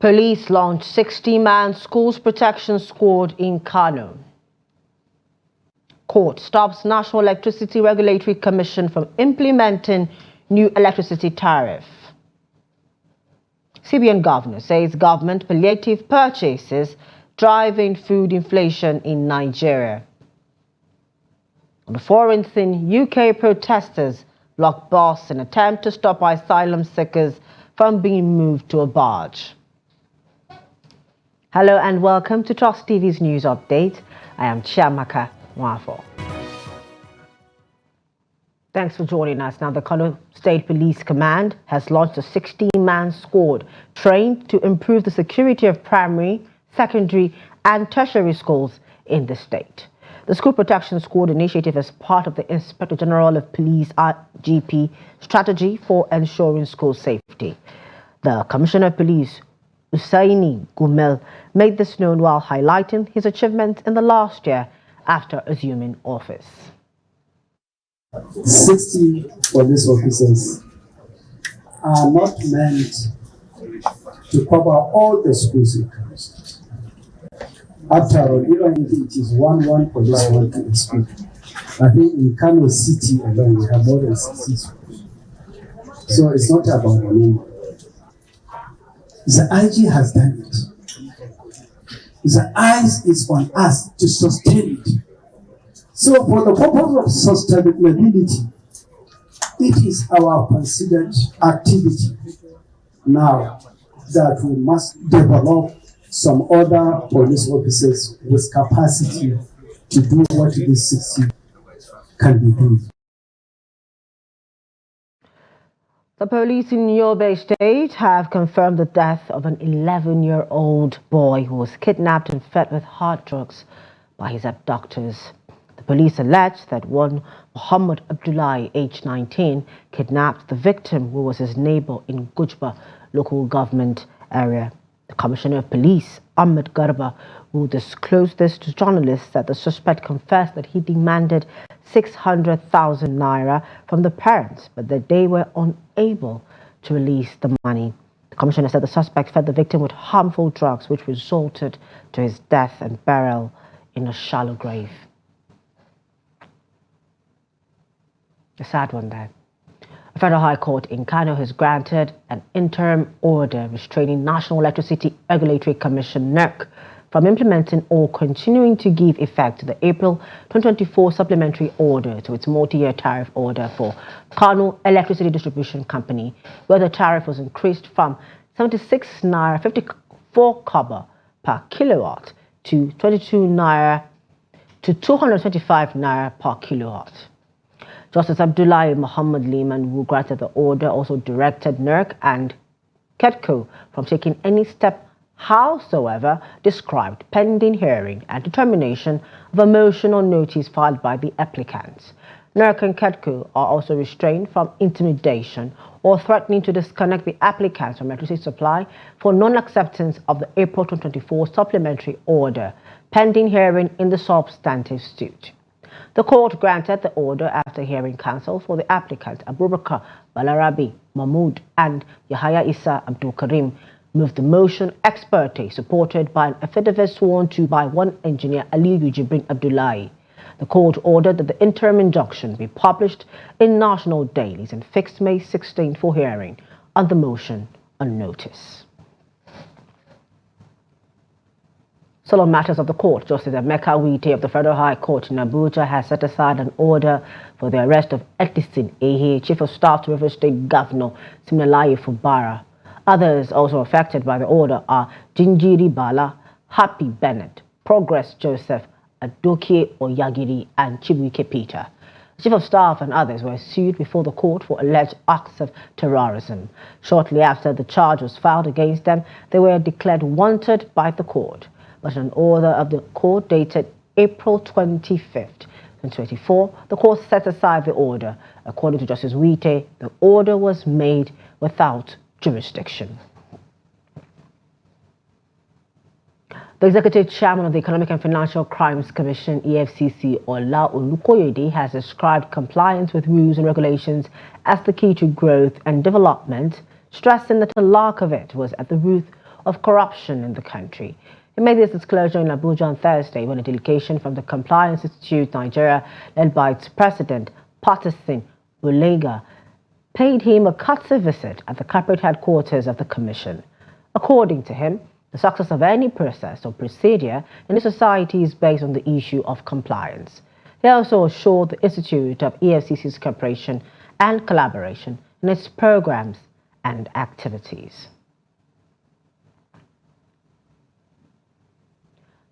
Police launched 60-man schools protection squad in Kano. Court stops National Electricity Regulatory Commission from implementing new electricity tariff. CBN governor says government palliative purchases driving food inflation in Nigeria. On the foreign scene, UK protesters block bus in attempt to stop asylum seekers from being moved to a barge. Hello and welcome to Trust TV's news update. I am Chiamaka Nwafo. Thanks for joining us. Now, the Kano State Police Command has launched a 60-man squad trained to improve the security of primary, secondary and tertiary schools in the state. The School Protection Squad initiative is part of the Inspector General of Police (IGP) strategy for ensuring school safety. The Commissioner of Police, Usaini Gumel, made this known while highlighting his achievements in the last year after assuming office. 60 police officers are not meant to cover all the schools in Kano State. After all, even if it is one police want to school, I think in Kano City alone we have more than 60 schools. So it's not about the number. The IG has done it. The eyes is on us to sustain it. So for the purpose of sustainability, it is our considered activity now that we must develop some other police officers with capacity to do what this 60 can be doing. The police in Yobe State have confirmed the death of an 11-year-old boy who was kidnapped and fed with hard drugs by his abductors. The police allege that one Muhammad Abdullahi, aged 19, kidnapped the victim, who was his neighbor in Gujba local government area. The Commissioner of Police, Ahmed Garba, who disclosed this to journalists, that the suspect confessed that he demanded 600,000 naira from the parents, but that they were unable to release the money. The Commissioner said the suspect fed the victim with harmful drugs, which resulted to his death and burial in a shallow grave. A sad one there. A federal high court in Kano has granted an interim order restraining National Electricity Regulatory Commission (NERC) from implementing or continuing to give effect to the April 2024 supplementary order to its multi-year tariff order for Kano Electricity Distribution Company, where the tariff was increased from 76 naira 54 kobo per kilowatt to 22 naira to 225 naira per kilowatt. Justice Abdullahi Muhammad Liman, who granted the order, also directed NERC and KEDCO from taking any step howsoever described pending hearing and determination of a motion or notice filed by the applicants. NERC and KEDCO are also restrained from intimidation or threatening to disconnect the applicants from electricity supply for non-acceptance of the April 2024 supplementary order pending hearing in the substantive suit. The court granted the order after hearing counsel for the applicant Abubakar Balarabi Mahmood and Yahaya Isa Abdul Karim moved the motion ex parte, supported by an affidavit sworn to by one engineer, Aliyu Jibrin Abdullahi. The court ordered that the interim injunction be published in national dailies and fixed May 16 for hearing on the motion on notice. Still on matters of the court, Justice Emeka Wite of the Federal High Court in Abuja has set aside an order for the arrest of Edison Ehe, Chief of Staff to River State Governor Siminalayi Fubara. Others also affected by the order are Jinjiri Bala, Happy Bennett, Progress Joseph, Adokie Oyagiri and Chibuike Peter. The Chief of Staff and others were sued before the court for alleged acts of terrorism. Shortly after the charge was filed against them, they were declared wanted by the court. But an order of the court dated April 25th, 2024, the court set aside the order. According to Justice Wite, the order was made without jurisdiction. The Executive Chairman of the Economic and Financial Crimes Commission, EFCC, Ola Olukoyede, has described compliance with rules and regulations as the key to growth and development, stressing that a lack of it was at the root of corruption in the country. He made this disclosure in Abuja on Thursday when a delegation from the Compliance Institute Nigeria, led by its president, Patterson Ulega, paid him a courtesy visit at the corporate headquarters of the Commission. According to him, the success of any process or procedure in a society is based on the issue of compliance. He also assured the Institute of EFCC's cooperation and collaboration in its programs and activities.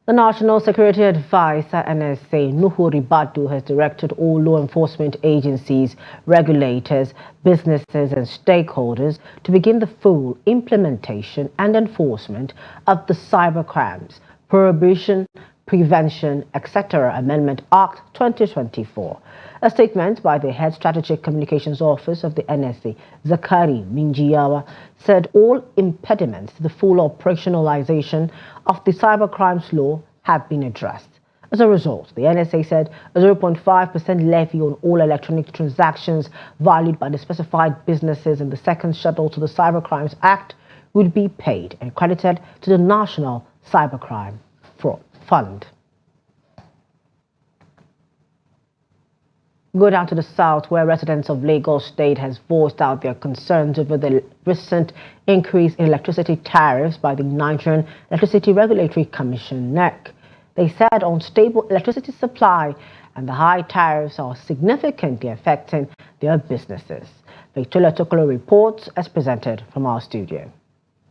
The National Security Advisor, NSA, Nuhu Ribadu, has directed all law enforcement agencies, regulators, businesses and stakeholders to begin the full implementation and enforcement of the Cybercrimes Prohibition, Prevention, etc. Amendment Act 2024. A statement by the Head Strategic Communications Office of the NSA, Zakari Minjiyawa, said all impediments to the full operationalization of the cybercrimes law have been addressed. As a result, the NSA said a 0.5% levy on all electronic transactions valued by the specified businesses in the second schedule to the Cybercrimes Act would be paid and credited to the National Cybercrime Fund. Go down to the south, where residents of Lagos State has voiced out their concerns over the recent increase in electricity tariffs by the Nigerian Electricity Regulatory Commission, NEC. They said unstable electricity supply and the high tariffs are significantly affecting their businesses. Victoria Tokolo reports as presented from our studio.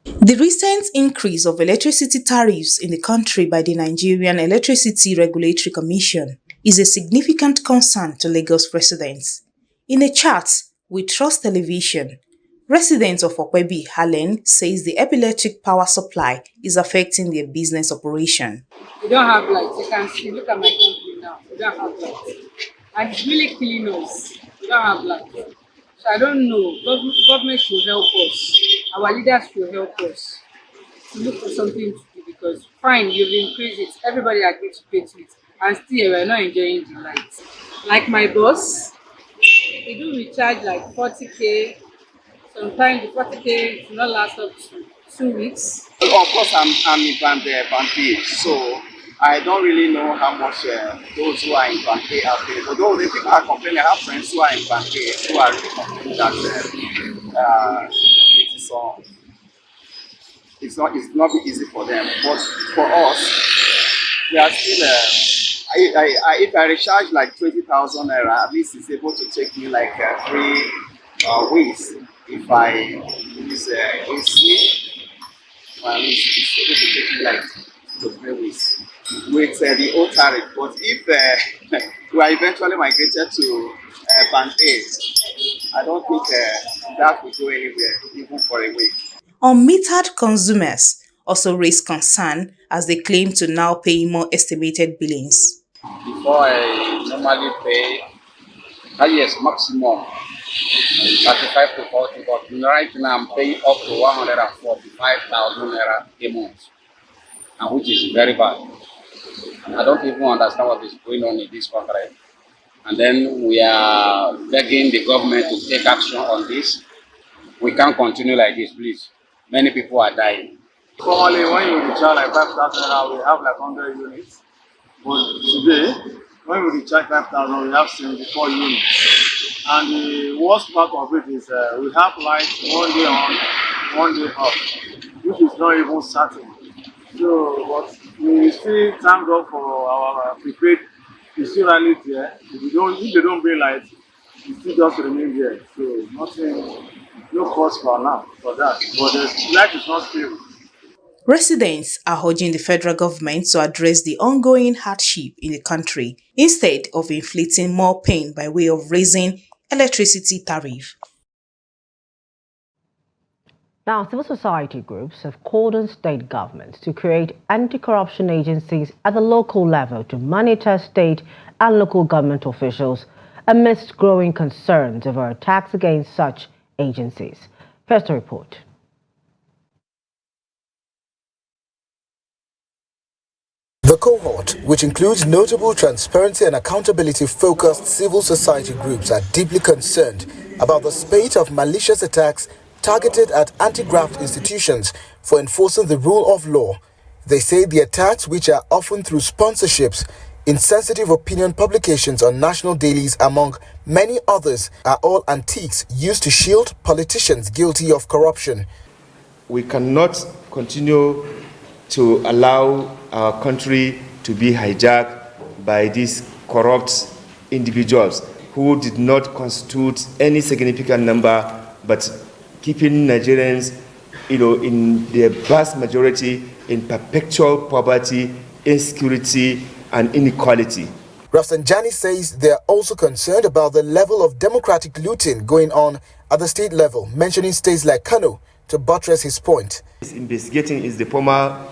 The recent increase of electricity tariffs in the country by the Nigerian Electricity Regulatory Commission is a significant concern to Lagos residents. In a chat with Trust Television, residents of Okwebi, Halen, says the epileptic power supply is affecting their business operation. We don't have lights. You can see, look at my company now. We don't have lights. And it's really killing us. We don't have lights. So I don't know. Government should help us. Our leaders should help us to look for something to do, because fine, you've increased it. Everybody agreed to pay to it. And still, we're not enjoying the lights. Like my boss, he do recharge like 40K. Sometimes the 40K will not last up to 2 weeks. Of course, I'm in Band A, so I don't really know how much those who are in Band A are paying. Although the people are complaining, I have friends who are in Band A who are really complaining that it's not easy for them. But for us, we are still. If I recharge like 20,000 naira, at least it's able to take me like 3 weeks. If I use AC, it's able to take me like 2 to 3 weeks with the old tariff. But if we are eventually migrated to Band A, I don't think that will go anywhere, even for a week. Unmetered consumers also raise concern as they claim to now pay more estimated billings. Before I normally pay, highest maximum 35 to 40, but right now I'm paying up to 145,000 naira a month, and which is very bad. I don't even understand what is going on in this country. And then we are begging the government to take action on this. We can't continue like this, please. Many people are dying. Normally, when you recharge like 5,000 naira, we have like 100 units. But today, when we recharge 5,000, we have 74 units. And the worst part of it is we have lights 1 day on, 1 day off, which is not even certain. So, but we still thank God for our prepaid. It's still rally there. If they don't bring lights, it still just remain there. So, nothing, no cost for now for that. But the light is not stable. Residents are urging the federal government to address the ongoing hardship in the country instead of inflicting more pain by way of raising electricity tariff. Now, civil society groups have called on state governments to create anti-corruption agencies at the local level to monitor state and local government officials amidst growing concerns over attacks against such agencies. First, a report. The cohort, which includes notable transparency and accountability-focused civil society groups, are deeply concerned about the spate of malicious attacks targeted at anti-graft institutions for enforcing the rule of law. They say the attacks, which are often through sponsorships, insensitive opinion publications on national dailies, among many others, are all antiques used to shield politicians guilty of corruption. We cannot continue to allow our country to be hijacked by these corrupt individuals who did not constitute any significant number, but keeping Nigerians, in their vast majority in perpetual poverty, insecurity, and inequality. Rafsanjani says they are also concerned about the level of democratic looting going on at the state level, mentioning states like Kano to buttress his point. Investigating is the former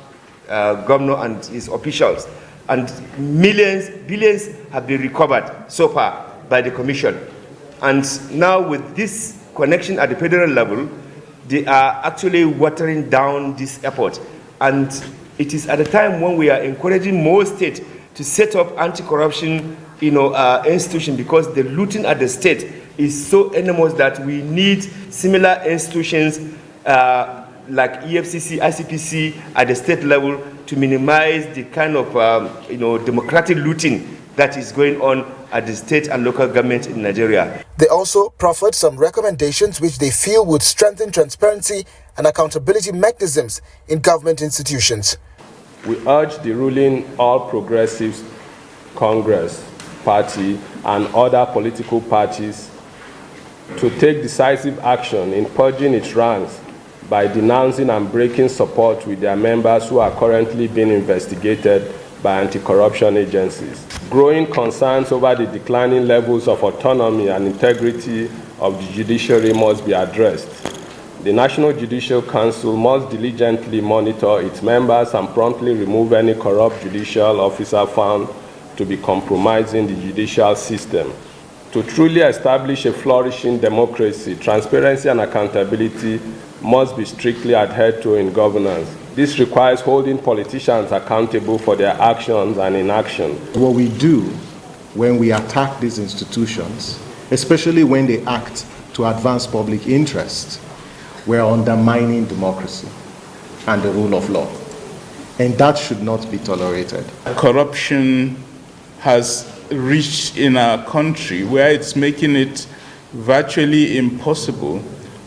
governor and his officials, and millions, billions have been recovered so far by the commission. And now with this connection at the federal level, they are actually watering down this effort. And it is at a time when we are encouraging more states to set up anti-corruption institutions, because the looting at the state is so enormous that we need similar institutions like EFCC, ICPC at the state level to minimize the kind of democratic looting that is going on at the state and local government in Nigeria. They also proffered some recommendations which they feel would strengthen transparency and accountability mechanisms in government institutions. We urge the ruling All Progressives Congress Party and other political parties to take decisive action in purging its ranks by denouncing and breaking support with their members who are currently being investigated by anti-corruption agencies. Growing concerns over the declining levels of autonomy and integrity of the judiciary must be addressed. The National Judicial Council must diligently monitor its members and promptly remove any corrupt judicial officer found to be compromising the judicial system. To truly establish a flourishing democracy, transparency and accountability must be strictly adhered to in governance. This requires holding politicians accountable for their actions and inaction. What we do when we attack these institutions, especially when they act to advance public interest, we're undermining democracy and the rule of law. And that should not be tolerated. Corruption has reached in our country where it's making it virtually impossible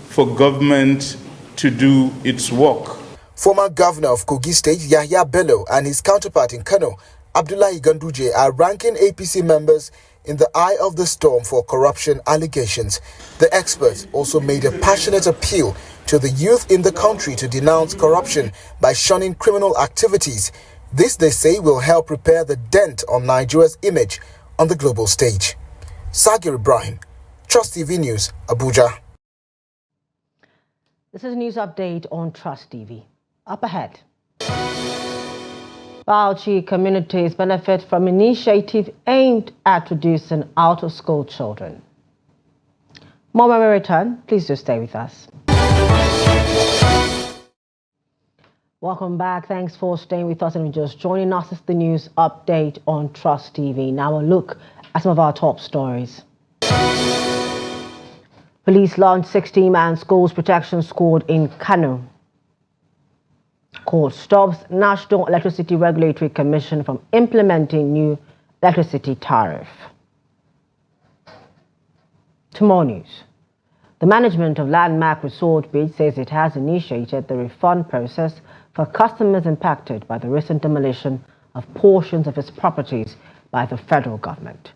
for government to do its work. Former Governor of Kogi State, Yahya Bello, and his counterpart in Kano, Abdullahi Ganduje, are ranking APC members in the eye of the storm for corruption allegations. The experts also made a passionate appeal to the youth in the country to denounce corruption by shunning criminal activities. This, they say, will help repair the dent on Nigeria's image on the global stage. Sagir Ibrahim, Trust TV News, Abuja. This is a news update on Trust TV. Up ahead. Bauchi communities benefit from initiative aimed at reducing out-of-school children. More when we return. Please do stay with us. Welcome back. Thanks for staying with us and just joining us. It's the news update on Trust TV. Now a look at some of our top stories. Police launched 16-man schools protection squad in Kano. Court stops National Electricity Regulatory Commission from implementing new electricity tariff. To more news. The management of Landm Resort B says it has initiated the refund process for customers impacted by the recent demolition of portions of its properties by the federal government.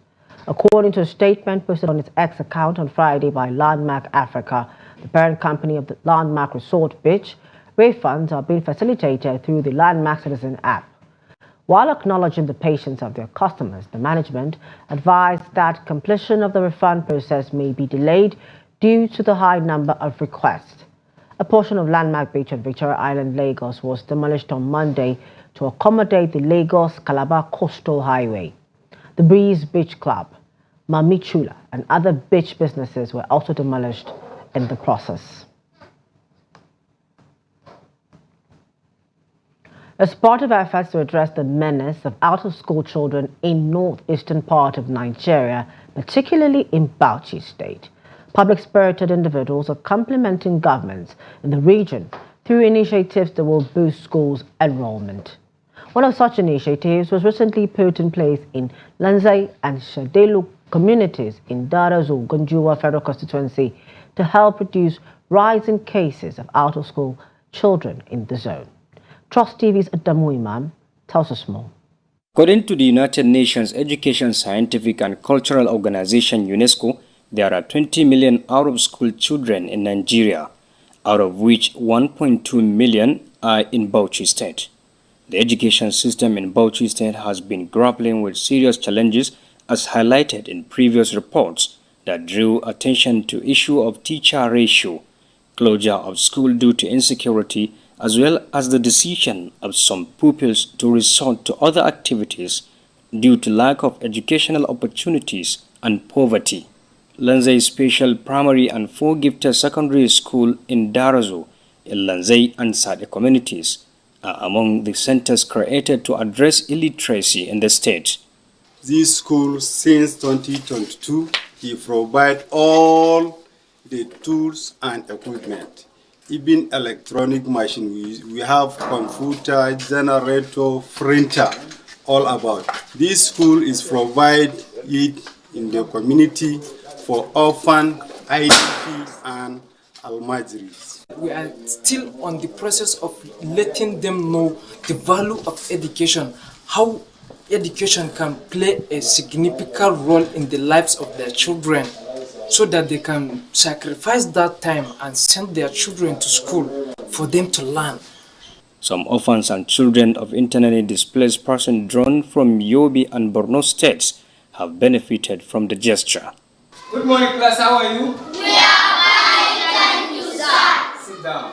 According to a statement posted on its X account on Friday by Landm Africa, the parent company of the Landm Resort B, refunds are being facilitated through the Landm Citizen app. While acknowledging the patience of their customers, the management advised that completion of the refund process may be delayed due to the high number of requests. A portion of Landmark Beach on Victoria Island, Lagos was demolished on Monday to accommodate the Lagos-Calabar Coastal Highway. The Breeze Beach Club, Mamichula, and other beach businesses were also demolished in the process. As part of efforts to address the menace of out-of-school children in northeastern part of Nigeria, particularly in Bauchi State, Public-spirited individuals are complementing governments in the region through initiatives that will boost schools' enrollment. One of such initiatives was recently put in place in Lanzai and Shadelu communities in Darazo, Gunjua Federal Constituency to help reduce rising cases of out-of-school children in the zone. Trust TV's Adamu Imam tells us more. According to the United Nations Education, Scientific and Cultural Organization UNESCO, there are 20 million out-of-school children in Nigeria, out of which 1.2 million are in Bauchi State. The education system in Bauchi State has been grappling with serious challenges as highlighted in previous reports that drew attention to issue of teacher ratio, closure of school due to insecurity, as well as the decision of some pupils to resort to other activities due to lack of educational opportunities and poverty. Lanzai Special Primary and 4 Gifted Secondary School in Darazo, in Lanzai and Sade communities are among the centers created to address illiteracy in the state. This school, since 2022, he provides all the tools and equipment, even electronic machine. We have computer, generator, printer, all about. This school is provided in the community for orphan, IDP, and almajiris. We are still on the process of letting them know the value of education, how education can play a significant role in the lives of their children, so that they can sacrifice that time and send their children to school for them to learn. Some orphans and children of internally displaced persons drawn from Yobe and Borno states have benefited from the gesture. Good morning, class. How are you? We are fine, thank you, sir. Sit down.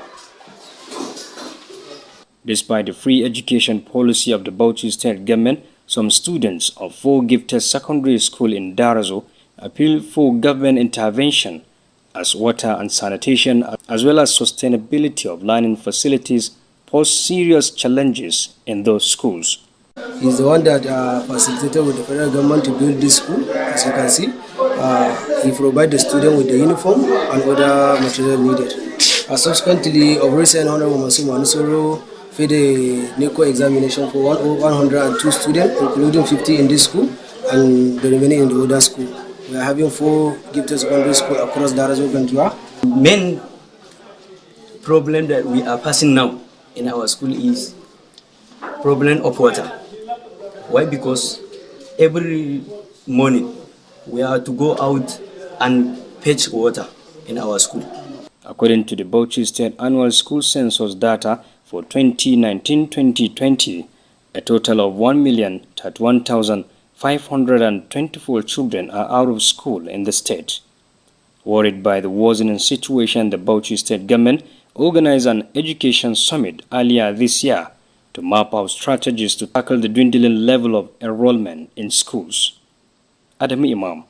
Despite the free education policy of the Bauchi state government, some students of 4 Gifted Secondary School in Darazo appeal for government intervention as water and sanitation as well as sustainability of learning facilities pose serious challenges in those schools. He's the one that facilitated with the federal government to build this school. As you can see, he provided the student with the uniform and other material needed. Subsequently, of recent, Honorable Masumu Anusoro for the NECO examination for 102 students, including 50 in this school and the remaining in the other school. We are having 4 gifted secondary schools across Darazo Ganjua. Main problem that we are passing now in our school is problem of water. Why? Because every morning we have to go out and fetch water in our school. According to the Bauchi State Annual School Census data for 2019-2020, a total of 1,031,524 children are out of school in the state. Worried by the worsening situation, the Bauchi State government organized an education summit earlier this year to map out strategies to tackle the dwindling level of enrollment in schools. Adam Imam,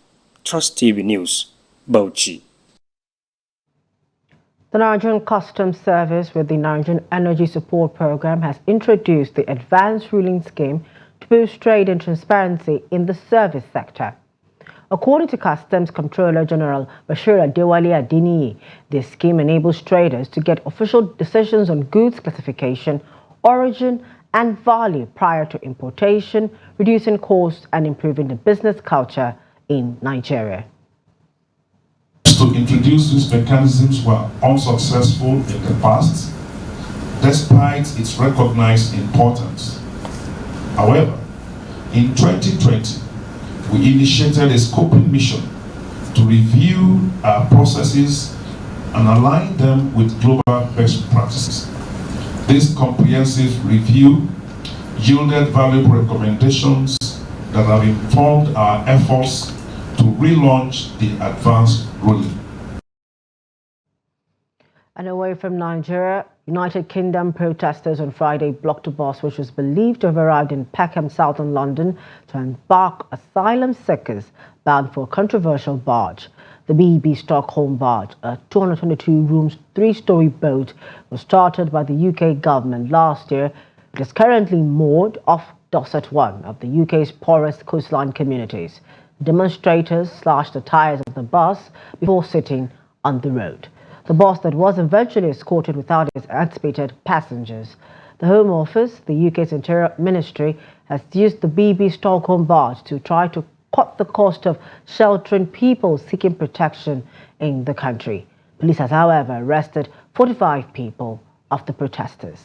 Trust TV News, Bauchi. The Nigerian Customs Service with the Nigerian Energy Support Program has introduced the Advanced Ruling Scheme to boost trade and transparency in the service sector. According to Customs Controller General Bashir Adewale Adeniyi, this scheme enables traders to get official decisions on goods classification, origin and value prior to importation, reducing costs and improving the business culture in Nigeria. To introduce these mechanisms were unsuccessful in the past, despite its recognized importance. However, in 2020, we initiated a scoping mission to review our processes and align them with global best practices. This comprehensive review yielded valuable recommendations that have informed our efforts to relaunch the advanced ruling. And away from Nigeria, United Kingdom protesters on Friday blocked a bus which was believed to have arrived in Peckham, southern London, to embark asylum seekers bound for a controversial barge. The BB Stockholm barge, a 222-room, 3-story boat, was chartered by the UK government last year. It is currently moored off Dorset, one of the UK's poorest coastline communities. Demonstrators slashed the tires of the bus before sitting on the road. The bus that was eventually escorted without its anticipated passengers. The Home Office, the UK's Interior Ministry, has used the BB Stockholm barge to try to cut the cost of sheltering people seeking protection in the country. Police has, however, arrested 45 people of the protesters.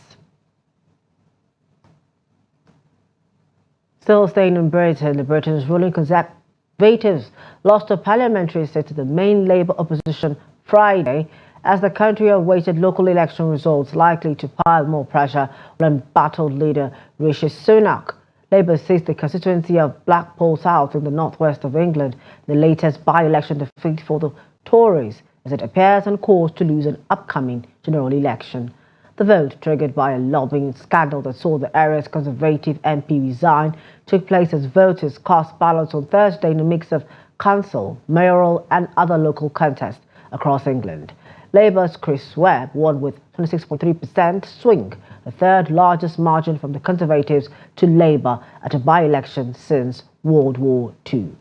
Still staying in Britain, the Britain's ruling Conservatives lost a parliamentary seat to the main Labour opposition Friday as the country awaited local election results likely to pile more pressure on embattled leader Rishi Sunak. Labour seized the constituency of Blackpool South in the northwest of England, the latest by-election defeat for the Tories, as it appears on course to lose an upcoming general election. The vote, triggered by a lobbying scandal that saw the area's Conservative MP resign, took place as voters cast ballots on Thursday in a mix of council, mayoral and other local contests across England. Labour's Chris Webb won with 26.3% swing, the third largest margin from the Conservatives to Labour at a by-election since World War II.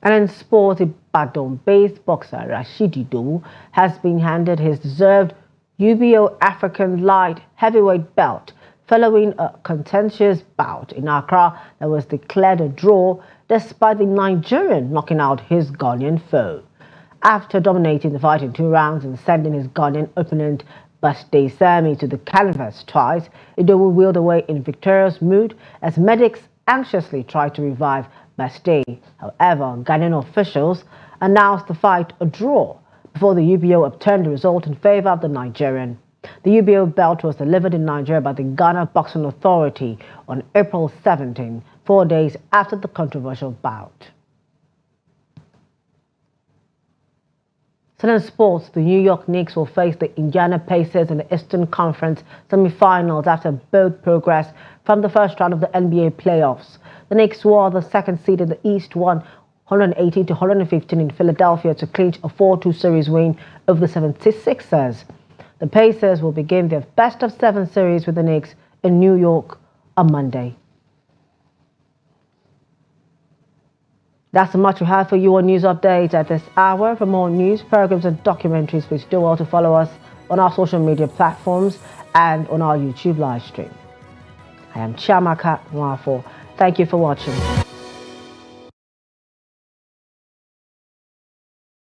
And in sport, Ibadan-based boxer Rashidi Dowu has been handed his deserved UBO African light heavyweight belt following a contentious bout in Accra that was declared a draw despite the Nigerian knocking out his Ghanaian foe. After dominating the fight in 2 rounds and sending his Ghanaian opponent Basde Sami to the canvas twice, Idowu wheeled away in victorious mood as medics anxiously tried to revive Basde. However, Ghanaian officials announced the fight a draw before the UBO upturned the result in favor of the Nigerian. The UBO belt was delivered in Nigeria by the Ghana Boxing Authority on April 17, 4 days after the controversial bout. Still in sports, the New York Knicks will face the Indiana Pacers in the Eastern Conference semi-finals after both progressed from the first round of the NBA playoffs. The Knicks were the second seed in the East, won 118-115 in Philadelphia to clinch a 4-2 series win over the 76ers. The Pacers will begin their best-of-7 series with the Knicks in New York on Monday. That's much we have for you on news updates at this hour. For more news, programs and documentaries, please do well to follow us on our social media platforms and on our YouTube live stream. I am Chiamaka Nwafo. Thank you for watching.